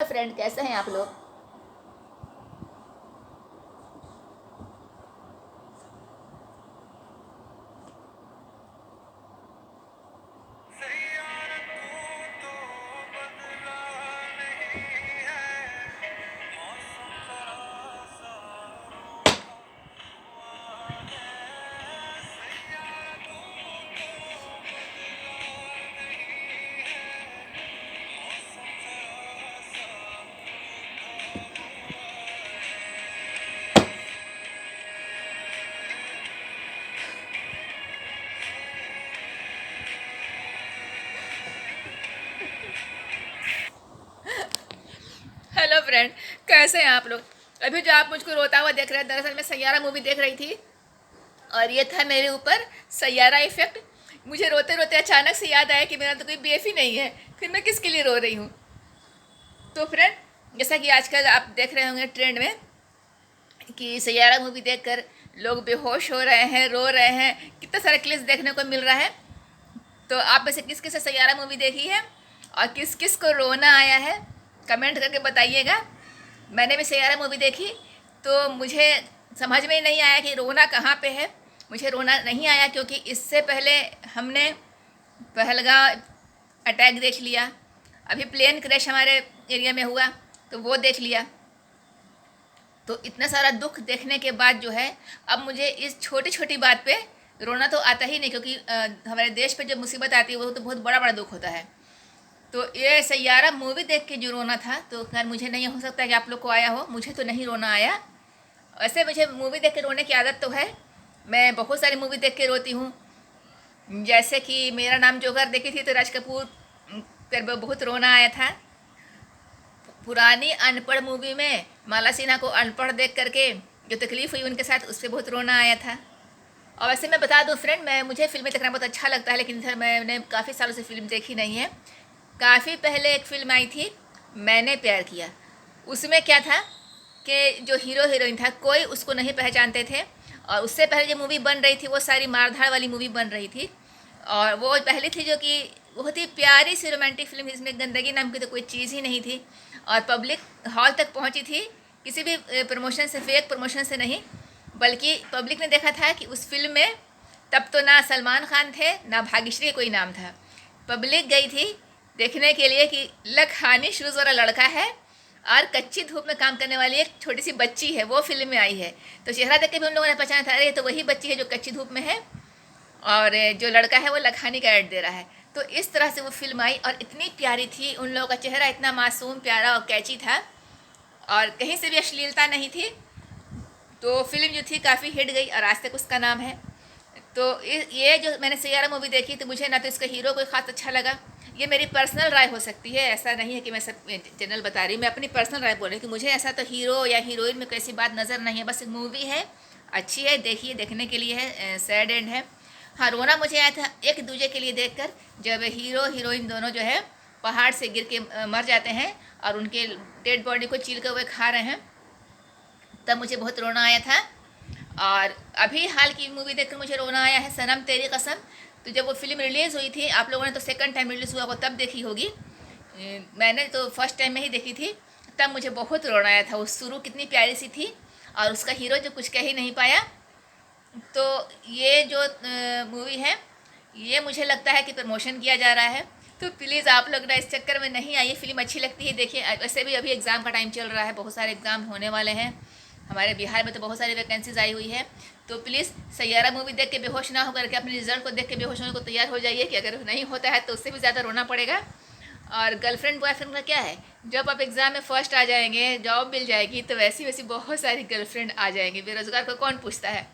Friend, कैसे हैं आप लोग। हेलो फ्रेंड, कैसे हैं आप लोग। अभी जो आप मुझको रोता हुआ देख रहे हैं, दरअसल मैं सैयारा मूवी देख रही थी और ये था मेरे ऊपर सैयारा इफेक्ट। मुझे रोते रोते अचानक से याद आया कि मेरा तो कोई बेफ ही नहीं है, फिर मैं किसके लिए रो रही हूँ। तो फ्रेंड, जैसा कि आजकल आप देख रहे होंगे ट्रेंड में कि सैयारा मूवी देखकर लोग बेहोश हो रहे हैं, रो रहे हैं, कितना सारा क्लिप्स देखने को मिल रहा है। तो आप में से किस किस ने सैयारा मूवी देखी है और किस किस को रोना आया है, कमेंट करके बताइएगा। मैंने भी सैयारा मूवी देखी तो मुझे समझ में ही नहीं आया कि रोना कहाँ पे है। मुझे रोना नहीं आया क्योंकि इससे पहले हमने पहलगाम अटैक देख लिया, अभी प्लेन क्रैश हमारे एरिया में हुआ तो वो देख लिया। तो इतना सारा दुख देखने के बाद जो है, अब मुझे इस छोटी छोटी बात पे रोना तो आता ही नहीं, क्योंकि हमारे देश पे जो मुसीबत आती है वो तो बहुत बड़ा बड़ा दुख होता है। तो ये सैयारा मूवी देख के जो रोना था, तो खैर मुझे नहीं हो सकता कि आप लोग को आया हो, मुझे तो नहीं रोना आया। वैसे मुझे मूवी देख के रोने की आदत तो है, मैं बहुत सारी मूवी देख के रोती हूँ। जैसे कि मेरा नाम जोकर देखी थी तो राज कपूर पर बहुत रोना आया था। पुरानी अनपढ़ मूवी में माला सिन्हा को अनपढ़ देख करके जो तकलीफ़ हुई उनके साथ, उससे बहुत रोना आया था। और वैसे मैं बता दूं फ्रेंड, मुझे फिल्में देखना बहुत अच्छा लगता है, लेकिन सर मैंने काफ़ी सालों से फिल्म देखी नहीं है। काफ़ी पहले एक फ़िल्म आई थी, मैंने प्यार किया। उसमें क्या था कि जो हीरो हीरोइन था कोई उसको नहीं पहचानते थे, और उससे पहले जो मूवी बन रही थी वो सारी मारधाड़ वाली मूवी बन रही थी। और वो पहली थी जो कि बहुत ही प्यारी सी रोमांटिक फिल्म, जिसमें गंदगी नाम की तो कोई चीज़ ही नहीं थी, और पब्लिक हॉल तक पहुंची थी किसी भी प्रमोशन से, फेक प्रमोशन से नहीं, बल्कि पब्लिक ने देखा था कि उस फिल्म में तब तो ना सलमान खान थे ना भाग्यश्री कोई नाम था। पब्लिक गई थी देखने के लिए कि लखानी शूज़ वाला लड़का है और कच्ची धूप में काम करने वाली एक छोटी सी बच्ची है, वो फिल्म में आई है। तो चेहरा देख के भी उन लोगों ने पहचाना था, अरे तो वही बच्ची है जो कच्ची धूप में है, और जो लड़का है वो लखानी का ऐड दे रहा है। तो इस तरह से वो फिल्म आई और इतनी प्यारी थी, उन लोगों का चेहरा इतना मासूम प्यारा और कैची था, और कहीं से भी अश्लीलता नहीं थी। तो फिल्म जो थी काफ़ी हिट गई और आज तक उसका नाम है। तो ये जो मैंने सैयारा मूवी देखी तो मुझे ना तो इसका हीरो कोई ख़ास अच्छा लगा, ये मेरी पर्सनल राय हो सकती है, ऐसा नहीं है कि मैं सब जनरल बता रही हूँ, मैं अपनी पर्सनल राय बोल रही हूँ कि मुझे ऐसा तो हीरो या हीरोइन में कैसी बात नज़र नहीं है। बस एक मूवी है, अच्छी है, देखिए, देखने के लिए है, सैड एंड है। हाँ, रोना मुझे आया था एक दूजे के लिए देखकर, जब हीरो हीरोइन दोनों जो है पहाड़ से गिर के मर जाते हैं और उनके डेड बॉडी को चील कर हुए खा रहे हैं, तब मुझे बहुत रोना आया था। और अभी हाल की मूवी देखकर मुझे रोना आया है, सनम तेरी कसम। तो जब वो फिल्म रिलीज़ हुई थी, आप लोगों ने तो सेकंड टाइम रिलीज़ हुआ वो तब देखी होगी, मैंने तो फर्स्ट टाइम में ही देखी थी, तब मुझे बहुत रोना आया था। वो शुरू कितनी प्यारी सी थी और उसका हीरो जो कुछ कह ही नहीं पाया। तो ये जो मूवी है, ये मुझे लगता है कि प्रमोशन किया जा रहा है। तो प्लीज़ आप लोग ना इस चक्कर में नहीं आइए, फिल्म अच्छी लगती है देखिए। वैसे भी अभी एग्ज़ाम का टाइम चल रहा है, बहुत सारे एग्ज़ाम होने वाले हैं, हमारे बिहार में तो बहुत सारी वैकेंसीज आई हुई है। तो प्लीज़ सैयारा मूवी देख के बेहोश ना होकर के अपने रिजल्ट को देख के बेहोश होने को तैयार हो जाइए, कि अगर नहीं होता है तो उससे भी ज़्यादा रोना पड़ेगा। और गर्लफ्रेंड बॉयफ्रेंड का क्या है, जब आप एग्ज़ाम में फर्स्ट आ जाएंगे, जॉब मिल जाएगी, तो वैसी वैसी बहुत सारी गर्लफ्रेंड आ जाएंगी। बेरोज़गार को कौन पूछता है,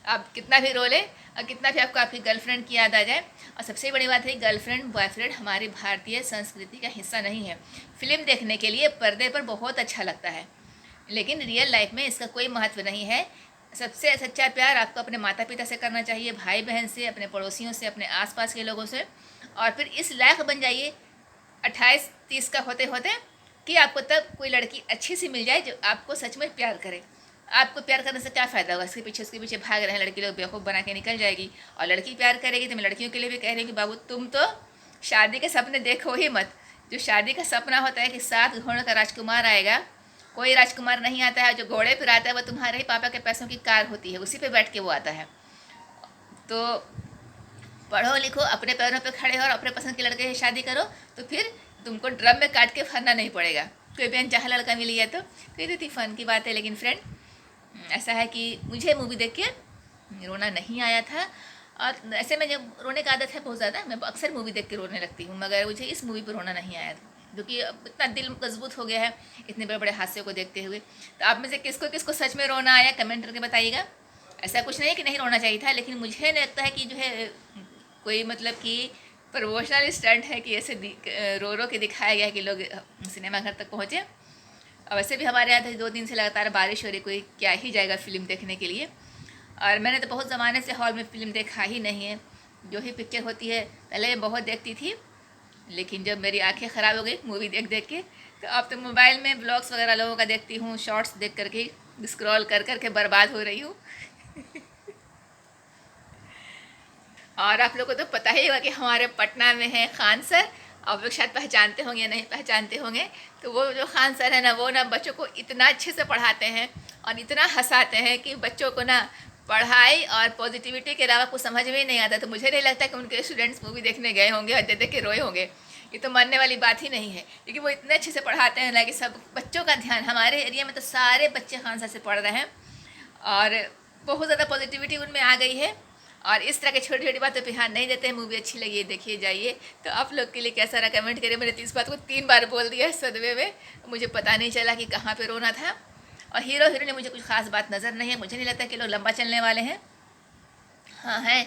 आप कितना भी रो लें और कितना भी आपको आपकी गर्लफ्रेंड की याद आ जाए। और सबसे बड़ी बात है, गर्लफ्रेंड बॉयफ्रेंड हमारी भारतीय संस्कृति का हिस्सा नहीं है। फिल्म देखने के लिए पर्दे पर बहुत अच्छा लगता है, लेकिन रियल लाइफ में इसका कोई महत्व नहीं है। सबसे सच्चा प्यार आपको अपने माता पिता से करना चाहिए, भाई बहन से, अपने पड़ोसियों से, अपने आसपास के लोगों से। और फिर इस लायक बन जाइए 28-30 का होते होते, कि आपको तब कोई लड़की अच्छी सी मिल जाए जो आपको सच में प्यार करे। आपको प्यार करने से क्या फ़ायदा होगा, उसके पीछे भाग रहे हैं लड़की लोग, बेवकूफ़ बना के निकल जाएगी। और लड़की प्यार करेगी तो मैं लड़कियों के लिए भी कह रही हूँ कि बाबू तुम तो शादी के सपने देखो ही मत, जो शादी का सपना होता है कि 7 घोड़ों का राजकुमार आएगा, कोई राजकुमार नहीं आता है। जो घोड़े पर आता है वो तुम्हारे ही पापा के पैसों की कार होती है, उसी पे बैठ के वो आता है। तो पढ़ो लिखो, अपने पैरों पे खड़े हो और अपने पसंद के लड़के से शादी करो, तो फिर तुमको ड्रम में काट के भरना नहीं पड़ेगा। कोई बेनचाहा लड़का मिल गया तो ये तो फन की बात है। लेकिन फ्रेंड ऐसा है कि मुझे मूवी देख के रोना नहीं आया था। और ऐसे में जब रोने का आदत है बहुत ज़्यादा, मैं अक्सर मूवी देख के रोने लगती हूँ, मगर मुझे इस मूवी पर रोना नहीं आया क्योंकि इतना दिल मजबूत हो गया है इतने बड़े बड़े हादसे को देखते हुए। तो आप में से किसको किसको सच में रोना आया कमेंट करके बताइएगा। ऐसा कुछ नहीं कि नहीं रोना चाहिए था, लेकिन मुझे लगता है कि जो है कोई मतलब कि प्रमोशनल स्टंट है कि ऐसे रो रो के दिखाया गया कि लोग सिनेमा घर तक पहुँचे। और वैसे भी हमारे यहाँ 2 दिन से लगातार बारिश हो रही, कोई क्या ही जाएगा फिल्म देखने के लिए। और मैंने तो बहुत ज़माने से हॉल में फ़िल्म देखा ही नहीं है। जो ही पिक्चर होती है पहले मैं बहुत देखती थी, लेकिन जब मेरी आंखें ख़राब हो गई मूवी देख देख के, तो अब तो मोबाइल में ब्लॉग्स वगैरह लोगों का देखती हूँ, शॉर्ट्स देख करके स्क्रॉल कर कर के बर्बाद हो रही हूँ। और आप लोगों को तो पता ही होगा कि हमारे पटना में है खान सर। आप लोग शायद पहचानते होंगे या नहीं पहचानते होंगे। तो वो जो खान सर है ना, वो ना बच्चों को इतना अच्छे से पढ़ाते हैं और इतना हंसाते हैं कि बच्चों को ना पढ़ाई और पॉजिटिविटी के अलावा कुछ समझ में ही नहीं आता। तो मुझे नहीं लगता कि उनके स्टूडेंट्स मूवी देखने गए होंगे और देख के रोए होंगे। ये तो मानने वाली बात ही नहीं है, क्योंकि वो इतने अच्छे से पढ़ाते हैं ना कि सब बच्चों का ध्यान, हमारे एरिया में तो सारे बच्चे खान सर से पढ़ रहे हैं और बहुत ज़्यादा पॉजिटिविटी उनमें आ गई है। और इस तरह के छोटी छोटी बातों पे ध्यान नहीं देते हैं। मूवी अच्छी लगी है देखिए जाइए। तो आप लोग के लिए कैसा रहा कमेंट करिए। मैंने इस बात को 3 बार बोल दिया है सदमे में, मुझे पता नहीं चला कि कहाँ पे रोना था। और हीरो हीरोइन मुझे कुछ खास बात नज़र नहीं है। मुझे नहीं लगता कि लोग लंबा चलने वाले हैं। हाँ है,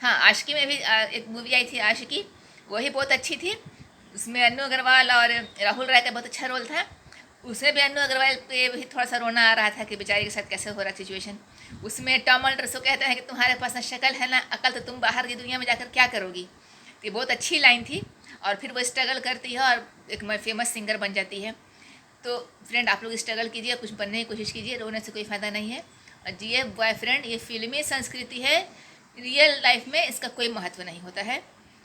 हाँ आशिकी में भी एक मूवी आई थी आशिकी, वही बहुत अच्छी थी। उसमें अन्नू अग्रवाल और राहुल राय का बहुत अच्छा रोल था। उसमें भी अन्नू अग्रवाल पे भी थोड़ा सा रोना आ रहा था कि बेचारे के साथ कैसे हो रहा सिचुएशन। उसमें टॉम ऑल्डरसो कहते हैं कि तुम्हारे पास ना शक्ल है ना अकल, तो तुम बाहर की दुनिया में जाकर क्या करोगी। तो ये बहुत अच्छी लाइन थी। और फिर वो स्ट्रगल करती है और एक फेमस सिंगर बन जाती है। तो फ्रेंड आप लोग स्ट्रगल कीजिए, कुछ बनने की कोशिश कीजिए, रोने से कोई फ़ायदा नहीं है। और जिए बॉयफ्रेंड, ये फिल्मी संस्कृति है, रियल लाइफ में इसका कोई महत्व नहीं होता है।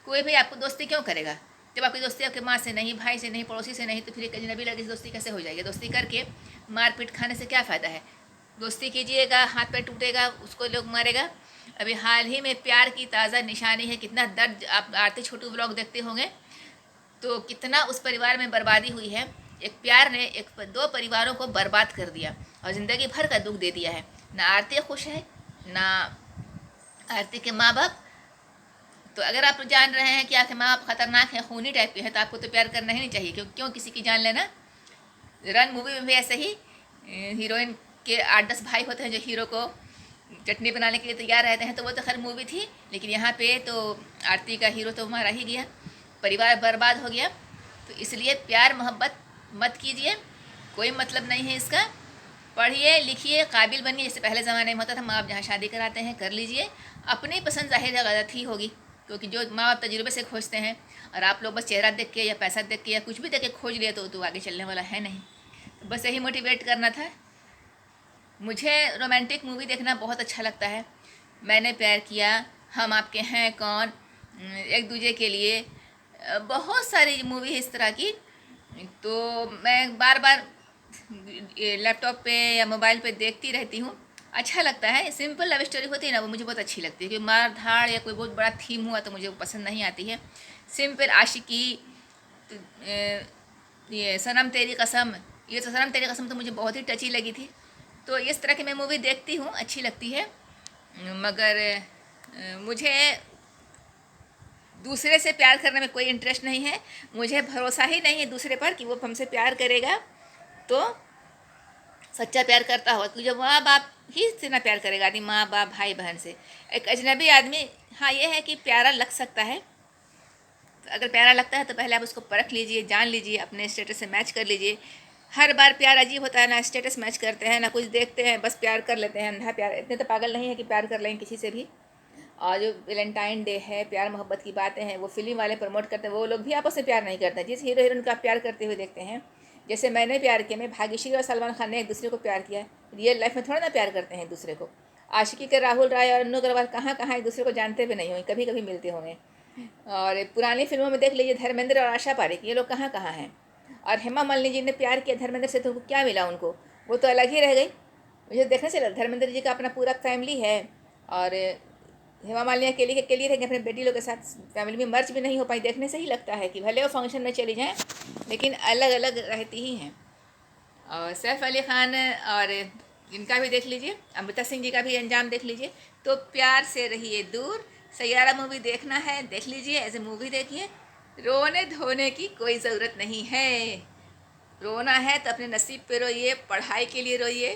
कोई भी आपको दोस्ती क्यों करेगा जब आपकी दोस्ती आपके माँ से नहीं, भाई से नहीं, पड़ोसी से नहीं, तो फिर एक अजनबी लड़की से दोस्ती कैसे हो जाएगी। दोस्ती करके मारपीट खाने से क्या फ़ायदा है। दोस्ती कीजिएगा, हाथ पैर टूटेगा, उसको लोग मारेगा। अभी हाल ही में प्यार की ताज़ा निशानी है, कितना दर्द। आप आरती छोटू ब्लॉग देखते होंगे तो कितना उस परिवार में बर्बादी हुई है। एक प्यार ने 2 परिवारों को बर्बाद कर दिया और ज़िंदगी भर का दुख दे दिया है। ना आरती खुश है ना आरती के माँ बाप। तो अगर आप जान रहे हैं कि आपके माँ बाप खतरनाक हैं, खूनी टाइप के हैं, तो आपको तो प्यार करना ही नहीं चाहिए। क्यों किसी की जान लेना। रन मूवी में भी ऐसे ही हीरोइन के 8-10 भाई होते हैं जो हीरो को चटनी बनाने के लिए तैयार रहते हैं। तो वो तो खैर मूवी थी, लेकिन यहाँ पे तो आरती का हीरो तो मारा ही गया, परिवार बर्बाद हो गया। तो इसलिए प्यार मोहब्बत मत कीजिए, कोई मतलब नहीं है इसका। पढ़िए लिखिए, काबिल बनिए। जैसे पहले ज़माने में होता था, माँ बाप जहाँ शादी कराते हैं कर लीजिए। अपनी पसंद ज़ाहिर है गलत ही होगी, क्योंकि जो माँ बाप तजुर्बे से खोजते हैं और आप लोग बस चेहरा देख के या पैसा देख के या कुछ भी देख के खोज लिए तो आगे चलने वाला है नहीं। तो बस यही मोटिवेट करना था। मुझे रोमांटिक मूवी देखना बहुत अच्छा लगता है। मैंने प्यार किया, हम आपके हैं कौन, एक दूजे के लिए, बहुत सारी मूवी है इस तरह की। तो मैं बार बार लैपटॉप पे या मोबाइल पे देखती रहती हूँ। अच्छा लगता है। सिंपल लव स्टोरी होती है ना, वो मुझे बहुत अच्छी लगती है। क्योंकि मार धाड़ या कोई बहुत बड़ा थीम हुआ तो मुझे वो पसंद नहीं आती है। सिंपल आशिकी, तो, ये सनम तेरी कसम, ये तो सनम तेरी कसम तो मुझे बहुत ही टची लगी थी। तो इस तरह की मैं मूवी देखती हूँ, अच्छी लगती है। मगर मुझे दूसरे से प्यार करने में कोई इंटरेस्ट नहीं है। मुझे भरोसा ही नहीं है दूसरे पर कि वो हमसे प्यार करेगा तो सच्चा प्यार करता हो। तो जब माँ बाप ही से ना प्यार करेगा आदमी, माँ बाप भाई बहन से, एक अजनबी आदमी, हाँ ये है कि प्यारा लग सकता है। तो अगर प्यारा लगता है तो पहले आप उसको परख लीजिए, जान लीजिए, अपने स्टेटस से मैच कर लीजिए। हर बार प्यार अजीब होता है, ना स्टेटस मैच करते हैं ना कुछ देखते हैं, बस प्यार कर लेते हैं अंधा प्यार। इतने तो पागल नहीं है कि प्यार कर लें किसी से भी। और जो वैलेंटाइन डे है, प्यार मोहब्बत की बातें हैं, वो फिल्म वाले प्रमोट करते हैं, वो लोग भी आपस में प्यार नहीं करते। जिस हीरो हीरोइन को आप प्यार करते हुए देखते हैं, जैसे मैंने प्यार किया, मैं भाग्यश्री और सलमान खान ने एक दूसरे को प्यार किया। रियल लाइफ में थोड़ा ना प्यार करते हैं एक दूसरे को। आशिकी के राहुल राय और अन्नू अग्रवाल कहाँ कहाँ एक दूसरे को जानते भी नहीं होंगे, कभी कभी मिलते होंगे। और पुरानी फिल्मों में देख लीजिए, धर्मेंद्र और आशा पारेख ये लोग कहाँ कहाँ हैं। और हेमा मालिनी जी ने प्यार किया धर्मेंद्र से, तो उनको क्या मिला उनको, वो तो अलग ही रह गई। मुझे देखने से लगा धर्मेंद्र जी का अपना पूरा फैमिली है, और हेमा मालिनी अकेली रहेंगे अपने बेटी लोग के साथ, फैमिली में मर्ज भी नहीं हो पाई। देखने से ही लगता है कि भले वो फंक्शन में चली जाएँ लेकिन अलग अलग रहती ही हैं। और सैफ अली खान और इनका भी देख लीजिए, अमृता सिंह जी का भी अंजाम देख लीजिए। तो प्यार से रहिए दूर। सैयारा मूवी देखना है देख लीजिए, एज ए मूवी देखिए। रोने धोने की कोई ज़रूरत नहीं है। रोना है तो अपने नसीब पे रोइए, पढ़ाई के लिए रोइए।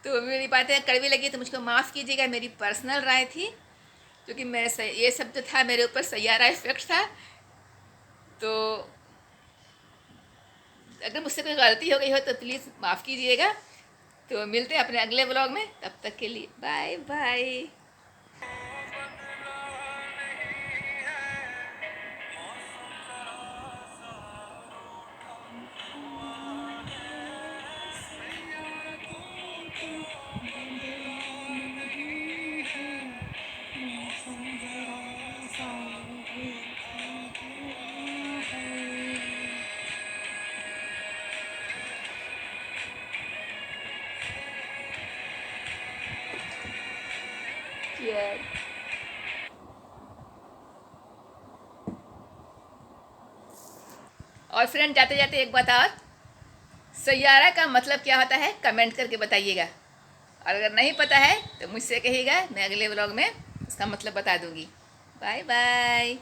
तो मेरी बातें कड़वी लगी तो मुझको माफ़ कीजिएगा, मेरी पर्सनल राय थी, क्योंकि मैं ये सब जो था मेरे ऊपर सैयारा इफेक्ट था। तो अगर मुझसे कोई गलती हो गई हो तो प्लीज़ माफ़ कीजिएगा। तो मिलते हैं अपने अगले ब्लॉग में, तब तक के लिए बाय बाय। और फ्रेंड, जाते जाते एक बात और, सैयारा का मतलब क्या होता है कमेंट करके बताइएगा। और अगर नहीं पता है तो मुझसे कहिएगा, मैं अगले व्लॉग में उसका मतलब बता दूंगी। Bye bye.